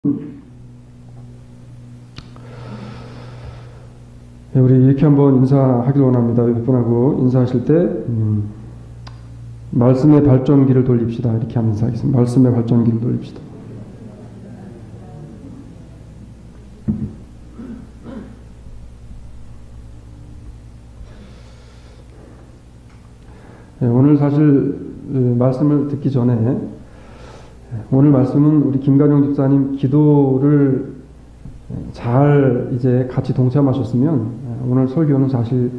네, 우리 이렇게 한번 인사하기를 원합니다. 몇 분하고 인사하실 때 말씀의 발전기를 돌립시다. 이렇게 하면 인사하겠습니다. 말씀의 발전기를 돌립시다. 네, 오늘 사실 말씀을 듣기 전에 오늘 말씀은 우리 김가령 집사님 기도를 잘 이제 같이 동참하셨으면 오늘 설교는 사실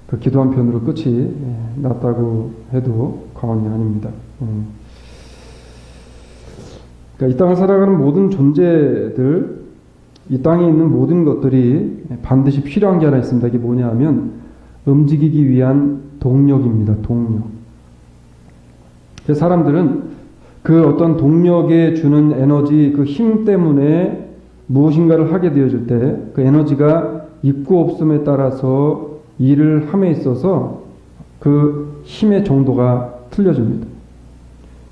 그 기도 한 편으로 끝이 났다고 해도 과언이 아닙니다. 그러니까 이 땅을 살아가는 모든 존재들, 이 땅에 있는 모든 것들이 반드시 필요한 게 하나 있습니다. 이게 뭐냐 하면 움직이기 위한 동력입니다. 동력. 사람들은 그 어떤 동력에 주는 에너지, 그 힘 때문에 무엇인가를 하게 되어질 때 그 에너지가 있고 없음에 따라서 일을 함에 있어서 그 힘의 정도가 틀려집니다.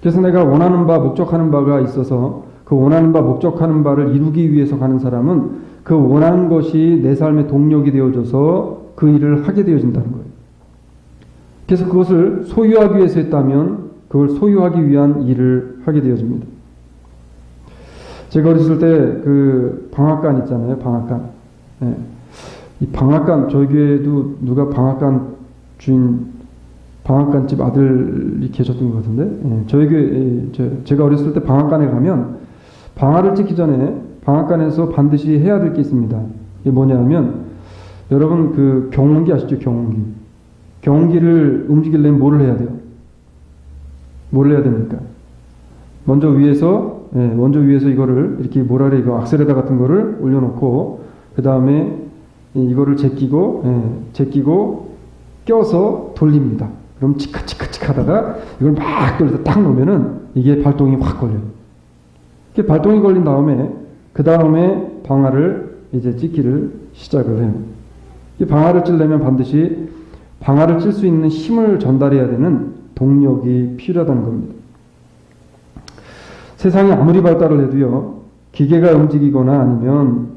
그래서 내가 원하는 바, 목적하는 바가 있어서 그 원하는 바, 목적하는 바를 이루기 위해서 가는 사람은 그 원하는 것이 내 삶의 동력이 되어져서 그 일을 하게 되어진다는 거예요. 그래서 그것을 소유하기 위해서 했다면 그걸 소유하기 위한 일을 하게 되어집니다. 제가 어렸을 때 그 방앗간 있잖아요. 방앗간. 네. 이 방앗간, 저희 교회에도 누가 방앗간 주인, 방앗간집 아들이 계셨던 것 같은데, 네. 저희 교회, 제가 어렸을 때 방앗간에 가면 방아를 찍기 전에 방앗간에서 반드시 해야 될 게 있습니다. 이게 뭐냐면, 여러분 그 경운기 아시죠? 경운기. 경운기를 움직이려면 뭐를 해야 돼요? 뭘 해야 됩니까? 먼저 위에서 이거를 이렇게 뭐라래 이거 악셀레다 같은 거를 올려놓고 그 다음에 이거를 제끼고 껴서 돌립니다. 그럼 치카치카치카 하다가 이걸 막 돌려서 딱 놓으면은 이게 발동이 확 걸려요. 이렇게 발동이 걸린 다음에 그 다음에 방아를 이제 찍기를 시작을 해요. 이 방아를 찌려면 반드시 방아를 찔 수 있는 힘을 전달해야 되는 동력이 필요하다는 겁니다. 세상이 아무리 발달을 해도요, 기계가 움직이거나 아니면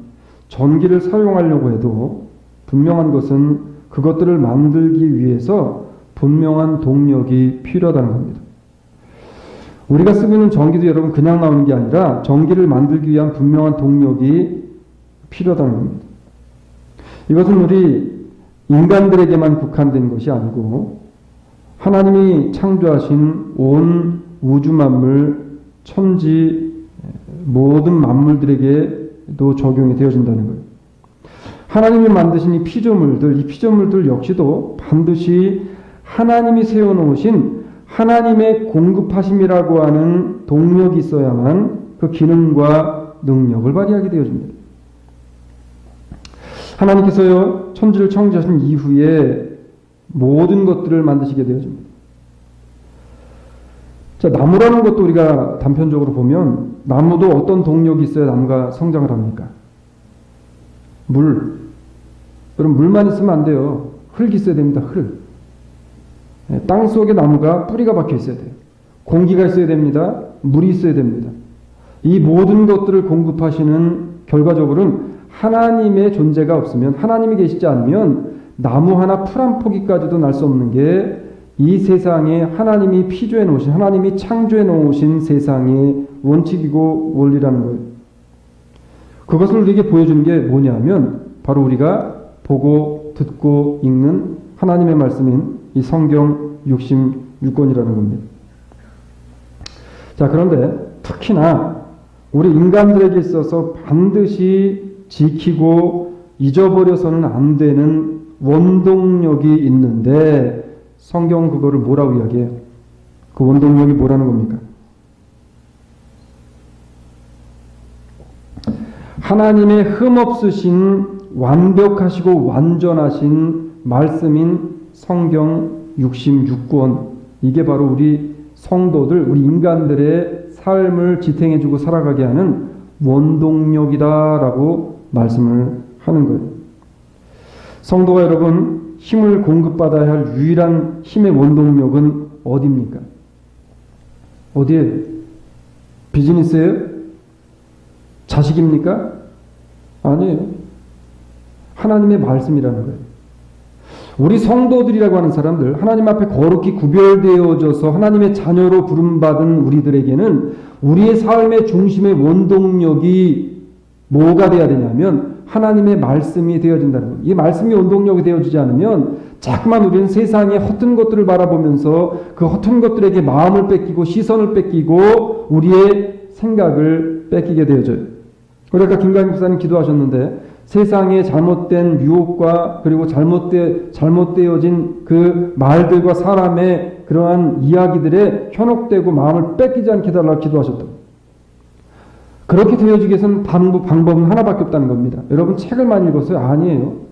전기를 사용하려고 해도 분명한 것은 그것들을 만들기 위해서 분명한 동력이 필요하다는 겁니다. 우리가 쓰고 있는 전기도 여러분 그냥 나오는 게 아니라 전기를 만들기 위한 분명한 동력이 필요하다는 겁니다. 이것은 우리 인간들에게만 국한된 것이 아니고 하나님이 창조하신 온 우주 만물, 천지 모든 만물들에게도 적용이 되어진다는 거예요. 하나님이 만드신 이 피조물들 역시도 반드시 하나님이 세워놓으신 하나님의 공급하심이라고 하는 동력이 있어야만 그 기능과 능력을 발휘하게 되어집니다. 하나님께서요, 천지를 창조하신 이후에 모든 것들을 만드시게 되어집니다. 자, 나무라는 것도 우리가 단편적으로 보면 나무도 어떤 동력이 있어야 나무가 성장을 합니까? 물. 그럼 물만 있으면 안 돼요. 흙이 있어야 됩니다. 흙. 땅 속에 나무가 뿌리가 박혀 있어야 돼요. 공기가 있어야 됩니다. 물이 있어야 됩니다. 이 모든 것들을 공급하시는 결과적으로는 하나님의 존재가 없으면, 하나님이 계시지 않으면 나무 하나 풀 한 포기까지도 날 수 없는 게 이 세상에 하나님이 피조해 놓으신, 하나님이 창조해 놓으신 세상의 원칙이고 원리라는 거예요. 그것을 우리에게 보여주는 게 뭐냐면 바로 우리가 보고 듣고 읽는 하나님의 말씀인 이 성경 66권이라는 겁니다. 자, 그런데 특히나 우리 인간들에게 있어서 반드시 지키고 잊어버려서는 안 되는 원동력이 있는데 성경은 그거를 뭐라고 이야기해요? 그 원동력이 뭐라는 겁니까? 하나님의 흠없으신 완벽하시고 완전하신 말씀인 성경 66권, 이게 바로 우리 성도들, 우리 인간들의 삶을 지탱해주고 살아가게 하는 원동력이다라고 말씀을 하는 거예요. 성도가 여러분 힘을 공급받아야 할 유일한 힘의 원동력은 어디입니까? 어디에? 비즈니스예요? 자식입니까? 아니에요. 하나님의 말씀이라는 거예요. 우리 성도들이라고 하는 사람들, 하나님 앞에 거룩히 구별되어져서 하나님의 자녀로 부름받은 우리들에게는 우리의 삶의 중심의 원동력이 뭐가 되어야 되냐면 하나님의 말씀이 되어진다는 거예요. 이 말씀이 원동력이 되어지지 않으면 자꾸만 우리는 세상의 허튼 것들을 바라보면서 그 허튼 것들에게 마음을 뺏기고 시선을 뺏기고 우리의 생각을 뺏기게 되어져요. 우리 아까 김강희 목사님 기도하셨는데 세상의 잘못된 유혹과 그리고 잘못되어진 그 말들과 사람의 그러한 이야기들에 현혹되고 마음을 뺏기지 않게 달라고 기도하셨다고. 그렇게 되어지기 위해서는 방법은 하나밖에 없다는 겁니다. 여러분 책을 많이 읽었어요? 아니에요.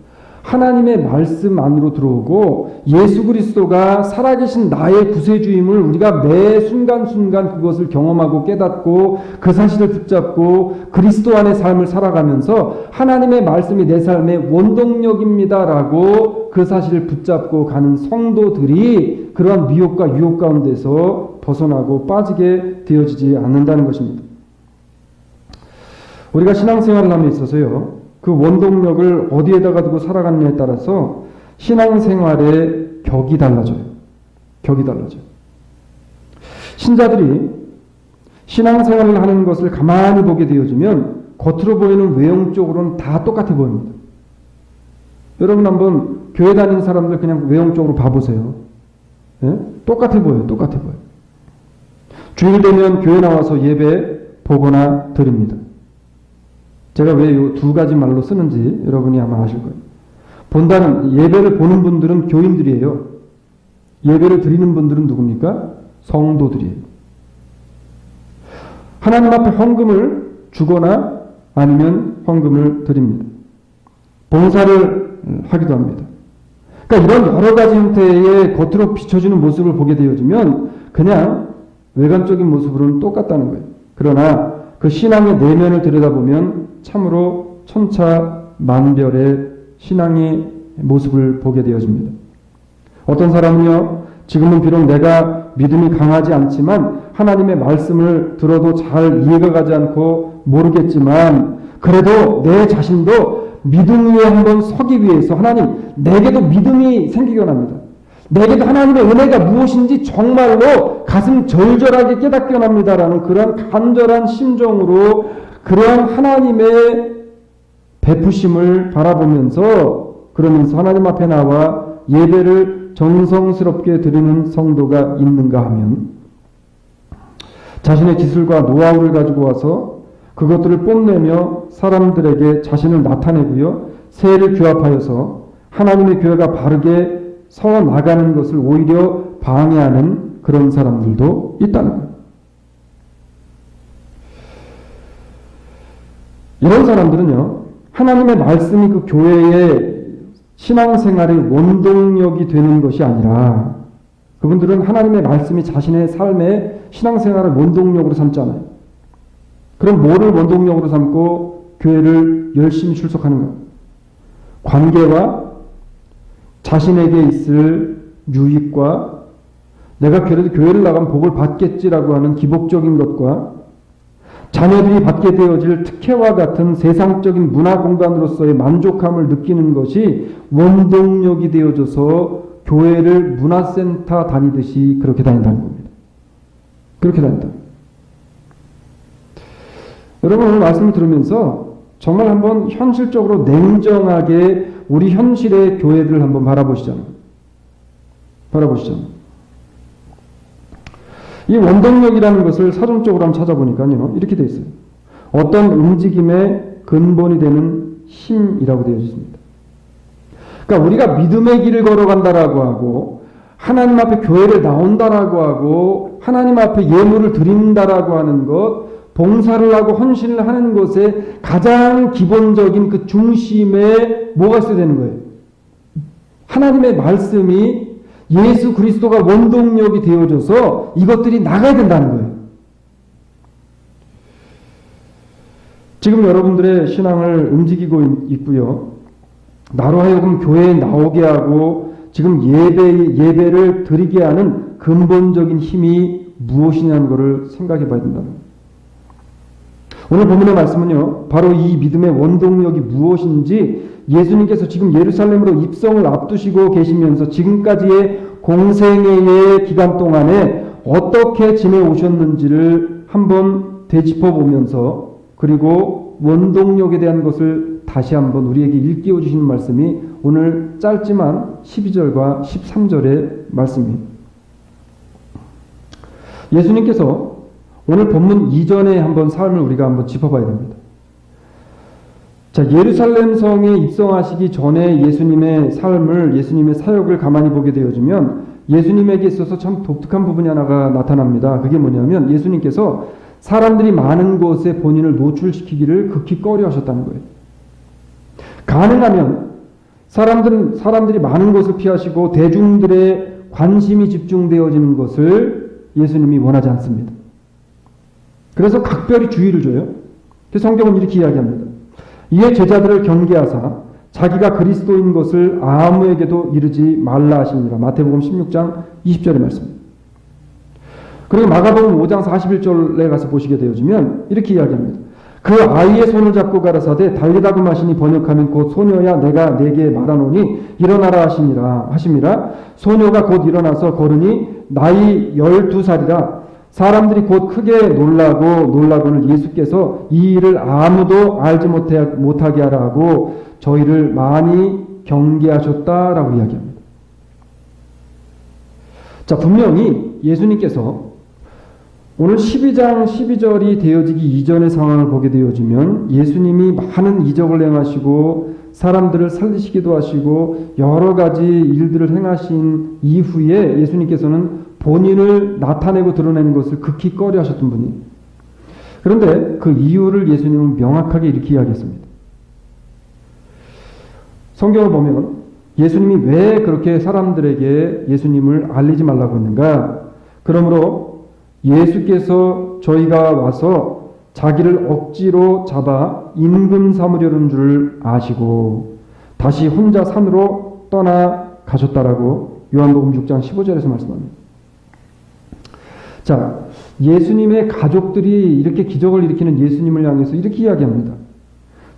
하나님의 말씀 안으로 들어오고 예수 그리스도가 살아계신 나의 구세주임을 우리가 매 순간순간 그것을 경험하고 깨닫고 그 사실을 붙잡고 그리스도 안의 삶을 살아가면서 하나님의 말씀이 내 삶의 원동력입니다라고 그 사실을 붙잡고 가는 성도들이 그러한 미혹과 유혹 가운데서 벗어나고 빠지게 되어지지 않는다는 것입니다. 우리가 신앙생활을 함에 있어서요. 그 원동력을 어디에다가 두고 살아가느냐에 따라서 신앙생활의 격이 달라져요. 격이 달라져요. 신자들이 신앙생활을 하는 것을 가만히 보게 되어지면 겉으로 보이는 외형적으로는 다 똑같아 보입니다. 여러분 한번 교회 다니는 사람들 그냥 외형적으로 봐보세요. 예? 똑같아 보여요. 똑같아 보여요. 주일 되면 교회 나와서 예배 보거나 드립니다. 제가 왜 이 두 가지 말로 쓰는지 여러분이 아마 아실 거예요. 예배를 보는 분들은 교인들이에요. 예배를 드리는 분들은 누굽니까? 성도들이에요. 하나님 앞에 헌금을 주거나 아니면 헌금을 드립니다. 봉사를 하기도 합니다. 그러니까 이런 여러 가지 형태의 겉으로 비춰지는 모습을 보게 되어지면 그냥 외관적인 모습으로는 똑같다는 거예요. 그러나 그 신앙의 내면을 들여다보면 참으로 천차만별의 신앙의 모습을 보게 되어집니다. 어떤 사람은요, 지금은 비록 내가 믿음이 강하지 않지만 하나님의 말씀을 들어도 잘 이해가 가지 않고 모르겠지만 그래도 내 자신도 믿음 위에 한번 서기 위해서 하나님, 내게도 믿음이 생기게 원합니다. 내게도 하나님의 은혜가 무엇인지 정말로 가슴 절절하게 깨닫게 원합니다라는 그런 간절한 심정으로 그러한 하나님의 베푸심을 바라보면서 그러면서 하나님 앞에 나와 예배를 정성스럽게 드리는 성도가 있는가 하면 자신의 기술과 노하우를 가지고 와서 그것들을 뽐내며 사람들에게 자신을 나타내고요. 세를 규합하여서 하나님의 교회가 바르게 서 나가는 것을 오히려 방해하는 그런 사람들도 있다는 거예요. 이런 사람들은요, 하나님의 말씀이 그 교회의 신앙생활의 원동력이 되는 것이 아니라 그분들은 하나님의 말씀이 자신의 삶의 신앙생활을 원동력으로 삼잖아요. 그럼 뭐를 원동력으로 삼고 교회를 열심히 출석하는가? 관계와 자신에게 있을 유익과 내가 그래도 교회를 나가면 복을 받겠지라고 하는 기복적인 것과 자녀들이 받게 되어질 특혜와 같은 세상적인 문화 공간으로서의 만족함을 느끼는 것이 원동력이 되어져서 교회를 문화센터 다니듯이 그렇게 다닌다는 겁니다. 그렇게 다닌다. 여러분 오늘 말씀을 들으면서 정말 한번 현실적으로 냉정하게 우리 현실의 교회들을 한번 바라보시잖아요. 이 원동력이라는 것을 사전적으로 한번 찾아보니까요. 이렇게 되어 있어요. 어떤 움직임의 근본이 되는 힘이라고 되어 있습니다. 그러니까 우리가 믿음의 길을 걸어간다라고 하고 하나님 앞에 교회를 나온다라고 하고 하나님 앞에 예물을 드린다라고 하는 것 봉사를 하고 헌신을 하는 것에 가장 기본적인 그 중심에 뭐가 있어야 되는 거예요? 하나님의 말씀이 예수 그리스도가 원동력이 되어져서 이것들이 나가야 된다는 거예요. 지금 여러분들의 신앙을 움직이고 있고요. 나로 하여금 교회에 나오게 하고 지금 예배를 드리게 하는 근본적인 힘이 무엇이냐는 것을 생각해 봐야 된다는 거예요. 오늘 본문의 말씀은요, 바로 이 믿음의 원동력이 무엇인지 예수님께서 지금 예루살렘으로 입성을 앞두시고 계시면서 지금까지의 공생애의 기간 동안에 어떻게 지내오셨는지를 한번 되짚어 보면서, 그리고 원동력에 대한 것을 다시 한번 우리에게 일깨워 주시는 말씀이 오늘 짧지만 12절과 13절의 말씀입니다. 예수님께서 오늘 본문 이전에 한번 삶을 우리가 한번 짚어봐야 됩니다. 자, 예루살렘 성에 입성하시기 전에 예수님의 삶을, 예수님의 사역을 가만히 보게 되어지면 예수님에게 있어서 참 독특한 부분이 하나가 나타납니다. 그게 뭐냐면 예수님께서 사람들이 많은 곳에 본인을 노출시키기를 극히 꺼려 하셨다는 거예요. 가능하면 사람들이 많은 곳을 피하시고 대중들의 관심이 집중되어지는 것을 예수님이 원하지 않습니다. 그래서 각별히 주의를 줘요. 성경은 이렇게 이야기합니다. 이에 제자들을 경계하사 자기가 그리스도인 것을 아무에게도 이르지 말라 하시니라. 마태복음 16장 20절의 말씀입니다. 그리고 마가복음 5장 41절에 가서 보시게 되어지면 이렇게 이야기합니다. 그 아이의 손을 잡고 가라사대 달리다고 마시니 번역하면 곧 소녀야 내가 내게 말하노니 일어나라 하심이라. 소녀가 곧 일어나서 걸으니 나이 12살이라. 사람들이 곧 크게 놀라고는 예수께서 이 일을 아무도 알지 못하게 하라 하고 저희를 많이 경계하셨다라고 이야기합니다. 자, 분명히 예수님께서 오늘 12장 12절이 되어지기 이전의 상황을 보게 되어지면 예수님이 많은 이적을 행하시고 사람들을 살리시기도 하시고 여러 가지 일들을 행하신 이후에 예수님께서는 본인을 나타내고 드러내는 것을 극히 꺼려 하셨던 분이에요. 그런데 그 이유를 예수님은 명확하게 이렇게 이야기했습니다. 성경을 보면 예수님이 왜 그렇게 사람들에게 예수님을 알리지 말라고 했는가? 그러므로 예수께서 저희가 와서 자기를 억지로 잡아 임금 삼으려는 줄 아시고 다시 혼자 산으로 떠나가셨다라고 요한복음 6장 15절에서 말씀합니다. 자, 예수님의 가족들이 이렇게 기적을 일으키는 예수님을 향해서 이렇게 이야기합니다.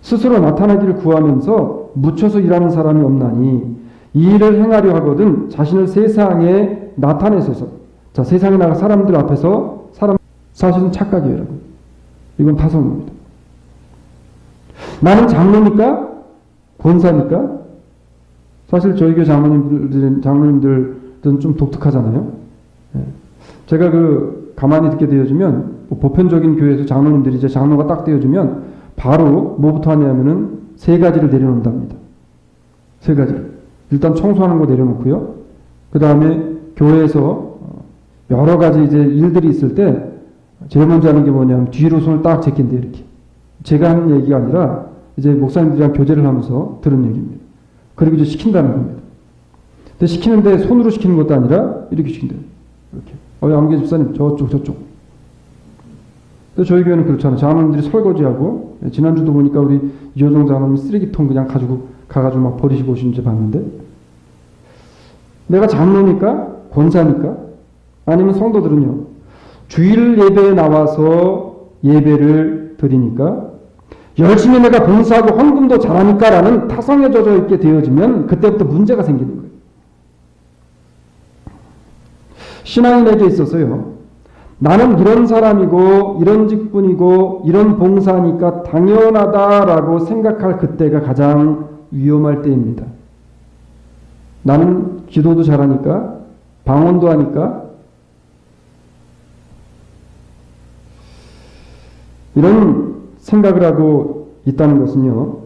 스스로 나타나기를 구하면서 묻혀서 일하는 사람이 없나니 이 일을 행하려 하거든 자신을 세상에 나타내소서. 자, 세상에 나가 사람들 앞에서 사실은 착각이에요, 여러분. 이건 타성입니다. 나는 장로니까? 권사니까? 사실 저희 교회 장로님들은 좀 독특하잖아요. 제가 가만히 듣게 되어지면, 보편적인 교회에서 장로님들이 이제 장로가 딱 되어지면, 바로 뭐부터 하냐면은 세 가지를 내려놓는답니다. 세 가지를. 일단 청소하는 거 내려놓고요. 그 다음에 교회에서 여러 가지 이제 일들이 있을 때, 제일 먼저 하는 게 뭐냐면, 뒤로 손을 딱 제낀대, 이렇게. 제가 하는 얘기가 아니라, 이제 목사님들이랑 교제를 하면서 들은 얘기입니다. 그리고 이제 시킨다는 겁니다. 근데 시키는데 손으로 시키는 것도 아니라, 이렇게 시킨대요. 이렇게. 양계 집사님, 저쪽. 근데 저희 교회는 그렇잖아요. 장로님들이 설거지하고, 지난주도 보니까 우리 이호정 장로님 쓰레기통 그냥 가가지고 막 버리시고 오신지 봤는데, 내가 장로니까? 권사니까? 아니면 성도들은요, 주일 예배에 나와서 예배를 드리니까, 열심히 내가 봉사하고 헌금도 잘하니까 라는 타성에 젖어 있게 되어지면, 그때부터 문제가 생기는 거예요. 신앙인에게 있어서요, 나는 이런 사람이고 이런 직분이고 이런 봉사니까 당연하다라고 생각할 그때가 가장 위험할 때입니다. 나는 기도도 잘하니까, 방언도 하니까, 이런 생각을 하고 있다는 것은요,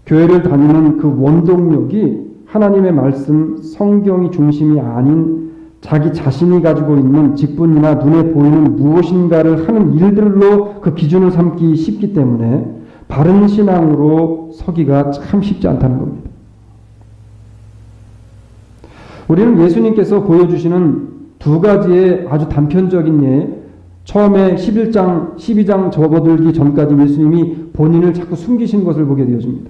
교회를 다니는 그 원동력이 하나님의 말씀, 성경이 중심이 아닌 자기 자신이 가지고 있는 직분이나 눈에 보이는 무엇인가를 하는 일들로 그 기준을 삼기 쉽기 때문에 바른 신앙으로 서기가 참 쉽지 않다는 겁니다. 우리는 예수님께서 보여주시는 두 가지의 아주 단편적인 예, 처음에 11장, 12장 접어들기 전까지 예수님이 본인을 자꾸 숨기신 것을 보게 되어집니다.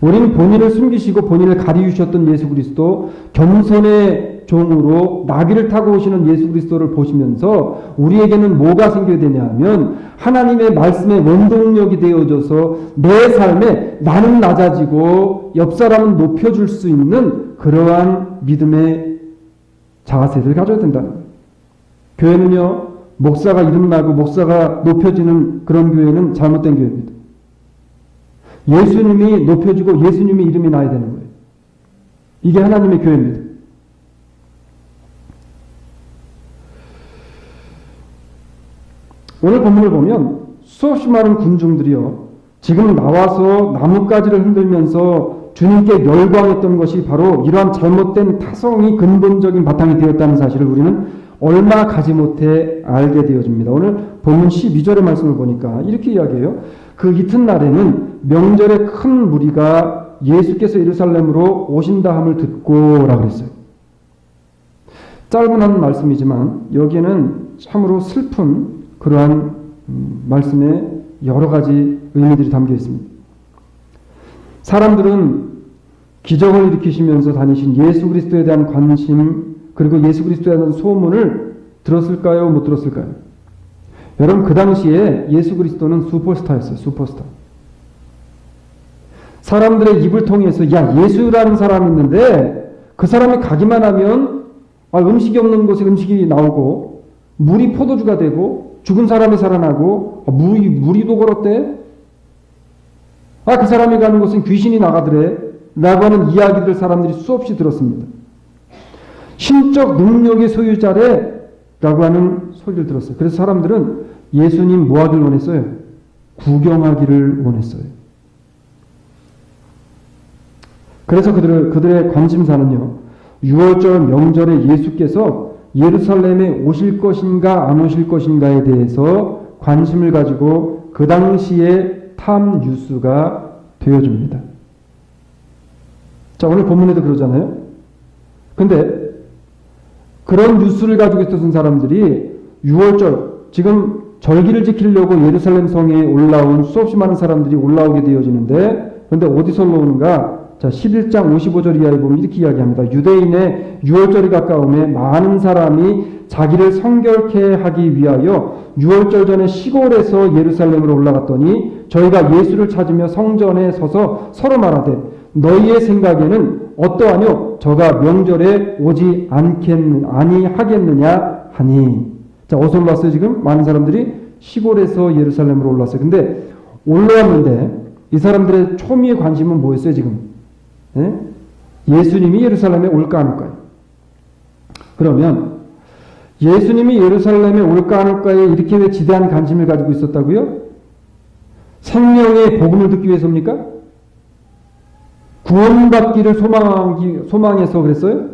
우리는 본인을 숨기시고 본인을 가리우셨던 예수 그리스도, 겸손의 하나님의 종으로 나귀를 타고 오시는 예수 그리스도를 보시면서 우리에게는 뭐가 생겨야 되냐 하면 하나님의 말씀의 원동력이 되어져서 내 삶에 나는 낮아지고 옆 사람은 높여줄 수 있는 그러한 믿음의 자세를 가져야 된다는 거예요. 교회는요, 목사가 이름나고 목사가 높여지는 그런 교회는 잘못된 교회입니다. 예수님이 높여지고 예수님의 이름이 나야 되는 거예요. 이게 하나님의 교회입니다. 오늘 본문을 보면 수없이 많은 군중들이요, 지금 나와서 나뭇가지를 흔들면서 주님께 열광했던 것이 바로 이러한 잘못된 타성이 근본적인 바탕이 되었다는 사실을 우리는 얼마 가지 못해 알게 되어집니다. 오늘 본문 12절의 말씀을 보니까 이렇게 이야기해요. 그 이튿날에는 명절에 큰 무리가 예수께서 예루살렘으로 오신다 함을 듣고 라고 그랬어요. 짧은 한 말씀이지만 여기에는 참으로 슬픈 그러한 말씀에 여러 가지 의미들이 담겨 있습니다. 사람들은 기적을 일으키시면서 다니신 예수 그리스도에 대한 관심, 그리고 예수 그리스도에 대한 소문을 들었을까요? 못 들었을까요? 여러분, 그 당시에 예수 그리스도는 슈퍼스타였어요. 슈퍼스타. 사람들의 입을 통해서 야, 예수라는 사람이 있는데 그 사람이 가기만 하면 음식이 없는 곳에 음식이 나오고 물이 포도주가 되고 죽은 사람이 살아나고 무리도 걸었대. 그 사람이 가는 곳은 귀신이 나가더래 라고 하는 이야기들 사람들이 수없이 들었습니다. 신적 능력의 소유자래 라고 하는 소리를 들었어요. 그래서 사람들은 예수님 뭐 하기를 원했어요? 구경하기를 원했어요. 그래서 그들의 관심사는요, 6월절 명절에 예수께서 예루살렘에 오실 것인가 안 오실 것인가에 대해서 관심을 가지고 그 당시에 탐 뉴스가 되어줍니다. 자, 오늘 본문에도 그러잖아요. 근데 그런 뉴스를 가지고 있었던 사람들이 6월절, 지금 절기를 지키려고 예루살렘 성에 올라온 수없이 많은 사람들이 올라오게 되어지는데, 근데 어디서 올라오는가? 자, 11장 55절 이하에 보면 이렇게 이야기합니다. 유대인의 6월절이 가까움에 많은 사람이 자기를 성결케 하기 위하여 6월절 전에 시골에서 예루살렘으로 올라갔더니 저희가 예수를 찾으며 성전에 서서 서로 말하되 너희의 생각에는 어떠하뇨? 저가 명절에 오지 아니하겠느냐 하니. 자, 어디서 올라왔어요? 지금 많은 사람들이 시골에서 예루살렘으로 올라왔어요. 근데 올라왔는데 이 사람들의 초미의 관심은 뭐였어요? 지금 예수님이 예루살렘에 올까 안 올까요? 그러면 예수님이 예루살렘에 올까 안 올까에 이렇게 왜 지대한 관심을 가지고 있었다고요? 생명의 복음을 듣기 위해서입니까? 구원받기를 소망해서 그랬어요?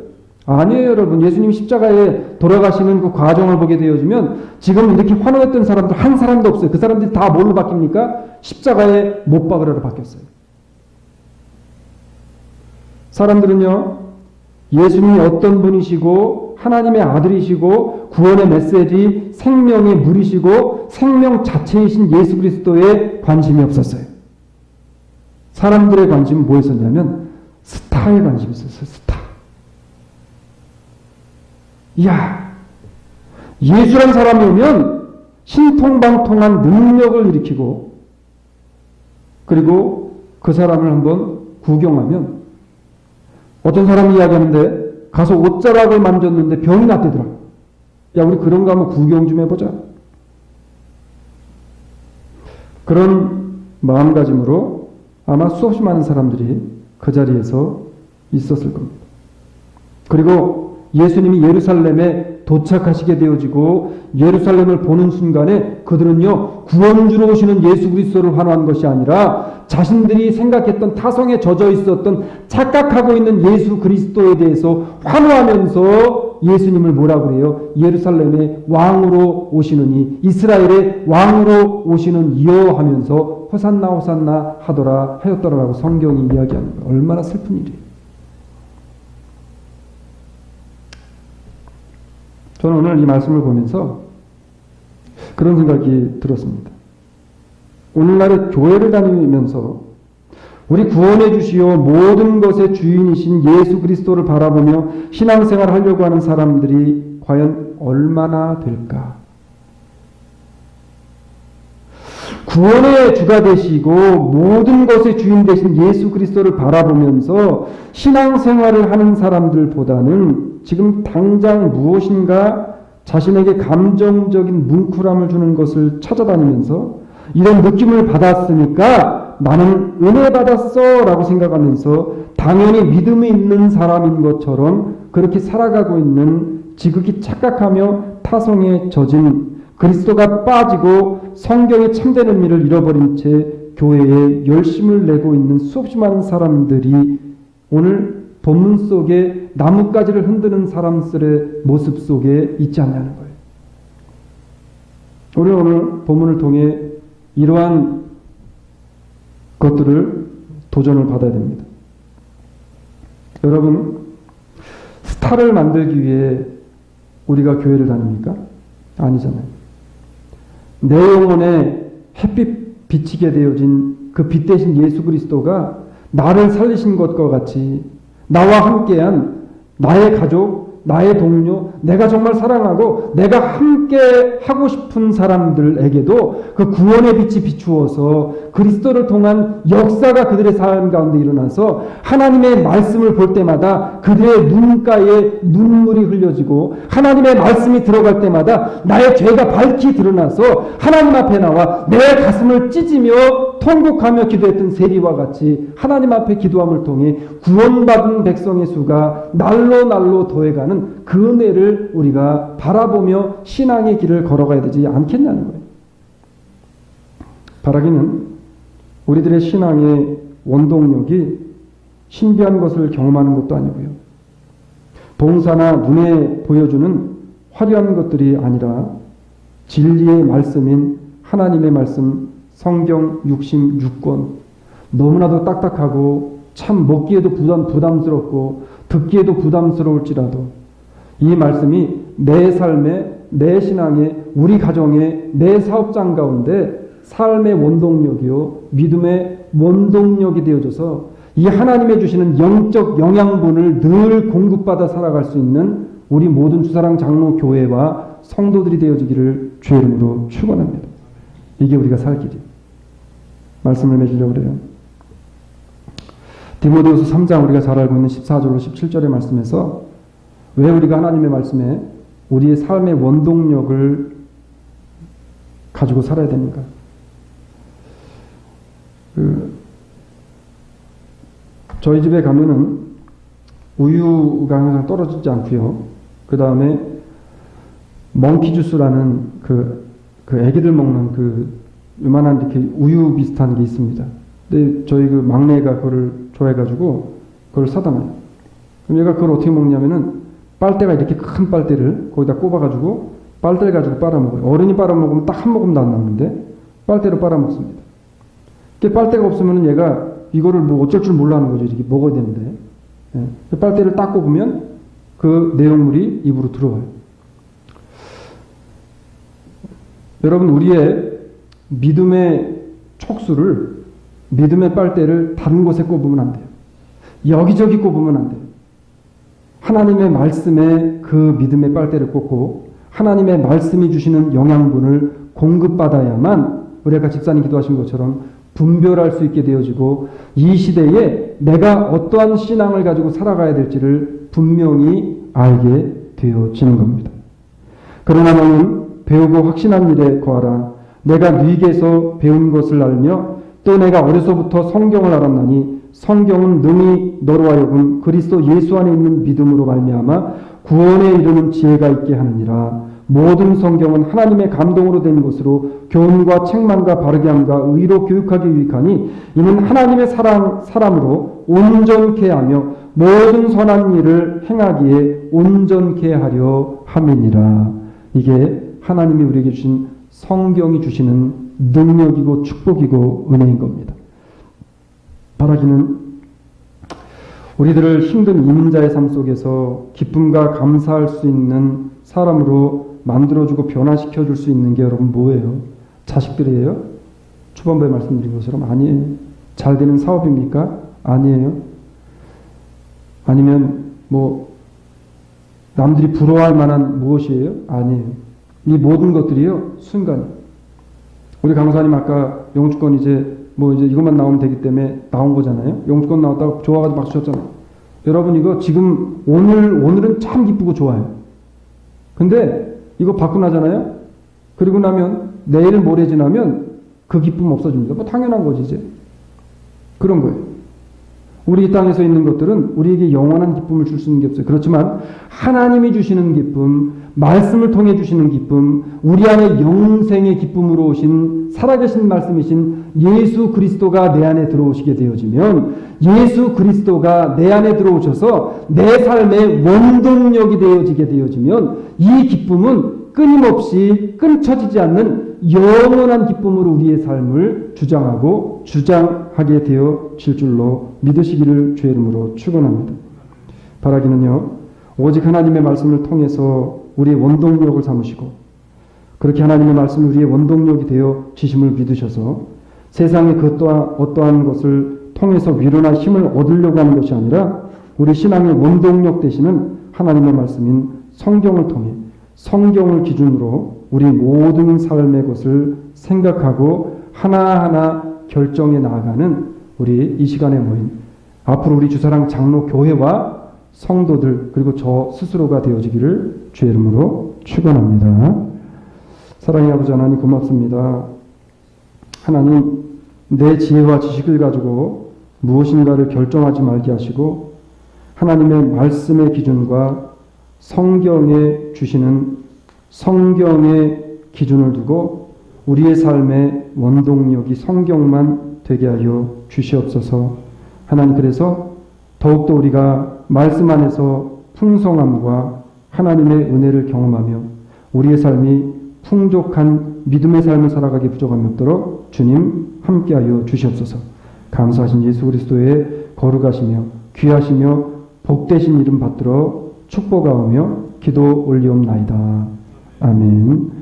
아니에요, 여러분. 예수님 십자가에 돌아가시는 그 과정을 보게 되어지면 지금 이렇게 환호했던 사람들 한 사람도 없어요. 그 사람들이 다 뭘로 바뀝니까? 십자가에 못 박으라로 바뀌었어요. 사람들은요, 예수님이 어떤 분이시고 하나님의 아들이시고 구원의 메시지 생명의 물이시고 생명 자체이신 예수 그리스도에 관심이 없었어요. 사람들의 관심은 뭐였었냐면 스타에 관심이 있었어요. 스타. 이야, 예수란 사람이 오면 신통방통한 능력을 일으키고 그리고 그 사람을 한번 구경하면 어떤 사람이 이야기하는데 가서 옷자락을 만졌는데 병이 났대더라. 야, 우리 그런 거 한번 구경 좀 해보자. 그런 마음가짐으로 아마 수없이 많은 사람들이 그 자리에서 있었을 겁니다. 그리고 예수님이 예루살렘에 도착하시게 되어지고 예루살렘을 보는 순간에 그들은요, 구원주로 오시는 예수 그리스도를 환호한 것이 아니라 자신들이 생각했던 타성에 젖어 있었던 착각하고 있는 예수 그리스도에 대해서 환호하면서 예수님을 뭐라고 그래요? 예루살렘의 왕으로 오시느니 이스라엘의 왕으로 오시는 이여 하면서 호산나 호산나 하였더라라고 성경이 이야기하는 거예요. 얼마나 슬픈 일이에요. 저는 오늘 이 말씀을 보면서 그런 생각이 들었습니다. 오늘날의 교회를 다니면서 우리 구원해 주시어 모든 것의 주인이신 예수 그리스도를 바라보며 신앙생활을 하려고 하는 사람들이 과연 얼마나 될까? 구원의 주가 되시고 모든 것의 주인 되신 예수 그리스도를 바라보면서 신앙생활을 하는 사람들보다는 지금 당장 무엇인가 자신에게 감정적인 뭉클함을 주는 것을 찾아다니면서 이런 느낌을 받았으니까 나는 은혜 받았어 라고 생각하면서 당연히 믿음이 있는 사람인 것처럼 그렇게 살아가고 있는 지극히 착각하며 타성에 젖은 그리스도가 빠지고 성경의 참된 의미를 잃어버린 채 교회에 열심을 내고 있는 수없이 많은 사람들이 오늘 본문 속에 나뭇가지를 흔드는 사람들의 모습 속에 있지 않냐는 거예요. 우리는 오늘 본문을 통해 이러한 것들을 도전을 받아야 됩니다. 여러분, 스타를 만들기 위해 우리가 교회를 다닙니까? 아니잖아요. 내 영혼에 햇빛 비치게 되어진 그 빛 대신 예수 그리스도가 나를 살리신 것과 같이 나와 함께한 나의 가족, 나의 동료, 내가 정말 사랑하고 내가 함께 하고 싶은 사람들에게도 그 구원의 빛이 비추어서 그리스도를 통한 역사가 그들의 삶 가운데 일어나서 하나님의 말씀을 볼 때마다 그들의 눈가에 눈물이 흘려지고 하나님의 말씀이 들어갈 때마다 나의 죄가 밝히 드러나서 하나님 앞에 나와 내 가슴을 찢으며 통곡하며 기도했던 세리와 같이 하나님 앞에 기도함을 통해 구원받은 백성의 수가 날로 더해가는 그 은혜를 우리가 바라보며 신앙의 길을 걸어가야 되지 않겠냐는 거예요. 바라기는 우리들의 신앙의 원동력이 신비한 것을 경험하는 것도 아니고요. 봉사나 눈에 보여주는 화려한 것들이 아니라 진리의 말씀인 하나님의 말씀 성경 66권 너무나도 딱딱하고 참 먹기에도 부담스럽고 듣기에도 부담스러울지라도 이 말씀이 내 삶에 내 신앙에 우리 가정에 내 사업장 가운데 삶의 원동력이요 믿음의 원동력이 되어져서 이 하나님의 주시는 영적 영양분을 늘 공급받아 살아갈 수 있는 우리 모든 주사랑 장로 교회와 성도들이 되어지기를 주의 이름으로 축원합니다. 이게 우리가 살 길이에요. 말씀을 맺으려고 그래요. 디모데후서 3장 우리가 잘 알고 있는 14절로 17절의 말씀에서 왜 우리가 하나님의 말씀에 우리의 삶의 원동력을 가지고 살아야 됩니까? 저희 집에 가면은 우유가 항상 떨어지지 않고요. 그 다음에 멍키 주스라는 그 애기들 먹는 그 요만한 이렇게 우유 비슷한 게 있습니다. 근데 저희 그 막내가 그걸 좋아해가지고 그걸 사다 놔요. 그럼 얘가 그걸 어떻게 먹냐면은 빨대가 이렇게 큰 빨대를 거기다 꼽아가지고 빨대를 가지고 빨아먹어요. 어른이 빨아먹으면 딱 한 모금도 안 남는데 빨대로 빨아먹습니다. 빨대가 없으면 얘가 이거를 뭐 어쩔 줄 몰라 하는 거죠. 이렇게 먹어야 되는데. 예. 빨대를 딱 꼽으면 그 내용물이 입으로 들어와요. 여러분, 우리의 믿음의 촉수를, 믿음의 빨대를 다른 곳에 꼽으면 안 돼요. 여기저기 꼽으면 안 돼요. 하나님의 말씀에 그 믿음의 빨대를 꽂고 하나님의 말씀이 주시는 영양분을 공급받아야만 우리가 집사님 기도하신 것처럼 분별할 수 있게 되어지고 이 시대에 내가 어떠한 신앙을 가지고 살아가야 될지를 분명히 알게 되어지는 겁니다. 그러나 너는 배우고 확신한 일에 거하라. 내가 네게서 배운 것을 알며 또 내가 어려서부터 성경을 알았나니 성경은 능히 너로 하여금 그리스도 예수 안에 있는 믿음으로 말미암아 구원에 이르는 지혜가 있게 하느니라. 모든 성경은 하나님의 감동으로 된 것으로 교훈과 책망과 바르게 함과 의로 교육하기 유익하니 이는 하나님의 사람으로 온전케 하며 모든 선한 일을 행하기에 온전케 하려 함이니라. 이게 하나님이 우리에게 주신 성경이 주시는 능력이고 축복이고 은혜인 겁니다. 바라기는 우리들을 힘든 이민자의 삶 속에서 기쁨과 감사할 수 있는 사람으로 만들어주고 변화시켜줄 수 있는 게 여러분 뭐예요? 자식들이에요? 초반부에 말씀드린 것처럼 아니에요. 잘 되는 사업입니까? 아니에요. 아니면 뭐 남들이 부러워할 만한 무엇이에요? 아니에요. 이 모든 것들이요, 순간. 우리 강사님 아까 영주권 이제 이것만 나오면 되기 때문에 나온 거잖아요. 영주권 나왔다고 좋아가지고 막 주셨잖아요. 여러분 이거 지금 오늘은 참 기쁘고 좋아요. 근데 이거 받고 나잖아요. 그리고 나면 내일 모레 지나면 그 기쁨 없어집니다. 뭐 당연한 거지 이제. 그런 거예요. 우리 이 땅에서 있는 것들은 우리에게 영원한 기쁨을 줄 수 있는 게 없어요. 그렇지만 하나님이 주시는 기쁨, 말씀을 통해 주시는 기쁨, 우리 안에 영생의 기쁨으로 오신 살아계신 말씀이신 예수 그리스도가 내 안에 들어오시게 되어지면, 예수 그리스도가 내 안에 들어오셔서 내 삶의 원동력이 되어지게 되어지면 이 기쁨은 끊임없이 끊쳐지지 않는 영원한 기쁨으로 우리의 삶을 주장하게 되어질 줄로 믿으시기를 주의 이름으로 축원합니다. 바라기는요, 오직 하나님의 말씀을 통해서 우리의 원동력을 삼으시고, 그렇게 하나님의 말씀이 우리의 원동력이 되어 지심을 믿으셔서 세상의 그 또한 어떠한 것을 통해서 위로나 힘을 얻으려고 하는 것이 아니라 우리 신앙의 원동력 되시는 하나님의 말씀인 성경을 통해, 성경을 기준으로 우리 모든 삶의 것을 생각하고 하나하나 결정해 나아가는 우리 이 시간에 모인 앞으로 우리 주사랑 장로 교회와 성도들, 그리고 저 스스로가 되어지기를 주의 이름으로 축원합니다. 사랑의 아버지 하나님, 고맙습니다. 하나님, 내 지혜와 지식을 가지고 무엇인가를 결정하지 말게 하시고 하나님의 말씀의 기준과 성경에 주시는 성경의 기준을 두고 우리의 삶의 원동력이 성경만 되게 하여 주시옵소서. 하나님, 그래서 더욱더 우리가 말씀 안에서 풍성함과 하나님의 은혜를 경험하며 우리의 삶이 풍족한 믿음의 삶을 살아가기 부족함이 없도록 주님 함께하여 주시옵소서. 감사하신 예수 그리스도의 거룩하시며 귀하시며 복되신 이름 받들어 축복하오며 기도 올리옵나이다. 아멘.